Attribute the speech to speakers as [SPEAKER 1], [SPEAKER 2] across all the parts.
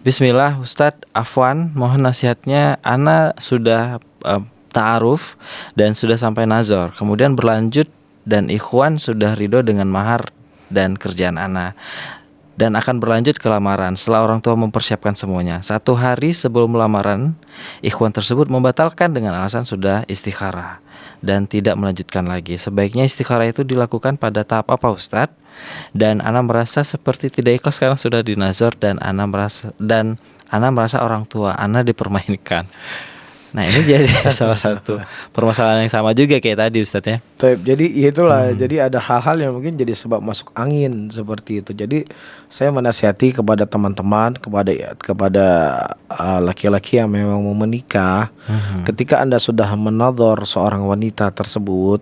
[SPEAKER 1] Bismillah Ustadz, afwan, mohon nasihatnya. Ana sudah ta'aruf dan sudah sampai nazar. Kemudian berlanjut dan ikhwan sudah ridho dengan mahar dan kerjaan ana, dan akan berlanjut ke lamaran setelah orang tua mempersiapkan semuanya. 1 hari sebelum lamaran, ikhwan tersebut membatalkan dengan alasan sudah istikharah dan tidak melanjutkan lagi. Sebaiknya istikharah itu dilakukan pada tahap apa Ustadz? Dan ana merasa seperti tidak ikhlas karena sudah dinazar, dan ana merasa orang tua ana dipermainkan. Nah, ini jadi salah satu permasalahan yang sama juga kayak tadi Ustadz ya.
[SPEAKER 2] Jadi itulah, jadi ada hal-hal yang mungkin jadi sebab masuk angin seperti itu. Jadi saya menasihati kepada teman-teman, kepada laki-laki yang memang mau menikah, ketika Anda sudah menadhar seorang wanita tersebut,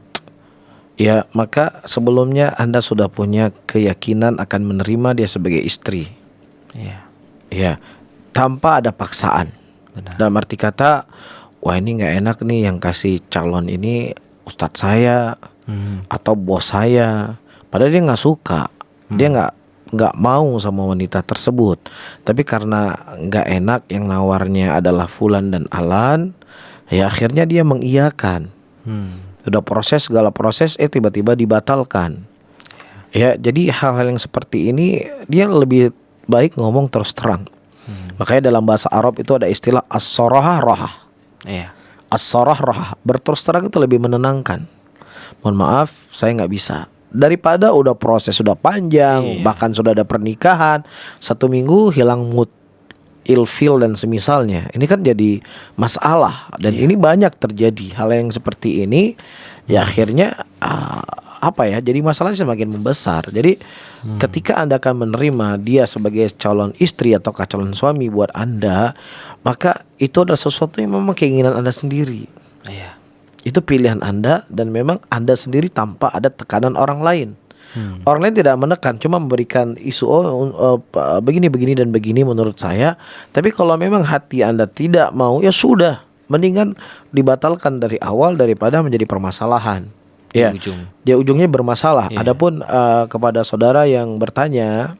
[SPEAKER 2] ya maka sebelumnya Anda sudah punya keyakinan akan menerima dia sebagai istri.
[SPEAKER 1] Iya.
[SPEAKER 2] Ya, tanpa ada paksaan.
[SPEAKER 1] Benar.
[SPEAKER 2] Dalam arti kata, wah ini nggak enak nih yang kasih calon ini ustadz saya atau bos saya, padahal dia nggak suka, dia nggak mau sama wanita tersebut, tapi karena nggak enak yang nawarnya adalah fulan dan alan, ya akhirnya dia mengiyakan. Udah proses segala proses, tiba-tiba dibatalkan. Ya, jadi hal-hal yang seperti ini dia lebih baik ngomong terus terang. Makanya dalam bahasa Arab itu ada istilah as-sarahah rohah.
[SPEAKER 1] Iya.
[SPEAKER 2] As-sarah rohah, berterus terang itu lebih menenangkan. Mohon maaf, saya nggak bisa. Daripada udah proses sudah panjang, bahkan sudah ada pernikahan, 1 minggu hilang mood, ilfil dan semisalnya. Ini kan jadi masalah, dan ini banyak terjadi hal yang seperti ini. Ya akhirnya jadi masalahnya semakin membesar. Jadi ketika Anda akan menerima dia sebagai calon istri atau calon suami buat Anda, maka itu adalah sesuatu yang memang keinginan Anda sendiri.
[SPEAKER 1] Iya.
[SPEAKER 2] Itu pilihan Anda, dan memang Anda sendiri tanpa ada tekanan orang lain. Orang lain tidak menekan, cuma memberikan isu begini dan begini menurut saya. Tapi kalau memang hati Anda tidak mau, ya sudah, mendingan dibatalkan dari awal daripada menjadi permasalahan. Ya, dia ujungnya bermasalah. Adapun kepada saudara yang bertanya,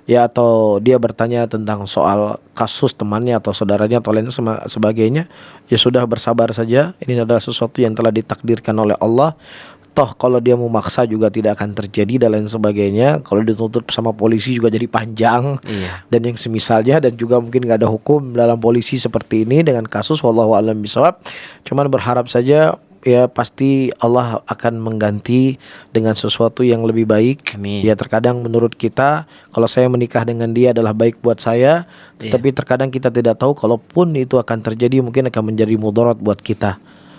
[SPEAKER 2] ya atau dia bertanya tentang soal kasus temannya atau saudaranya atau lain sebagainya, ya sudah, bersabar saja. Ini adalah sesuatu yang telah ditakdirkan oleh Allah. Toh kalau dia memaksa juga tidak akan terjadi dan lain sebagainya. Kalau dituntut sama polisi juga jadi panjang, dan yang semisalnya, dan juga mungkin nggak ada hukum dalam polisi seperti ini dengan kasus, wallahu a'lam bishawab. Cuman berharap saja ya pasti Allah akan mengganti dengan sesuatu yang lebih baik.
[SPEAKER 1] Amin.
[SPEAKER 2] Ya terkadang menurut kita, kalau saya menikah dengan dia adalah baik buat saya, tetapi terkadang kita tidak tahu kalaupun itu akan terjadi mungkin akan menjadi mudarat buat kita.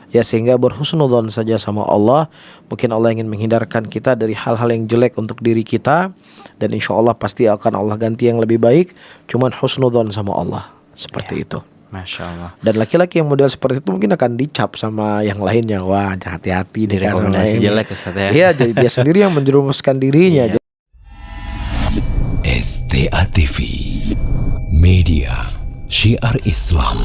[SPEAKER 2] Ya sehingga berhusnudzon saja sama Allah. Mungkin Allah ingin menghindarkan kita dari hal-hal yang jelek untuk diri kita, dan insya Allah pasti akan Allah ganti yang lebih baik. Cuman husnudzon sama Allah seperti itu.
[SPEAKER 1] Masya Allah.
[SPEAKER 2] Dan laki-laki yang model seperti itu mungkin akan dicap sama yang lainnya. Wah, hati-hati nih,
[SPEAKER 1] rekomendasi jelek Ustaz ya.
[SPEAKER 2] Iya, jadi dia sendiri yang menjerumuskan dirinya.
[SPEAKER 3] STA TV, media syiar Islam.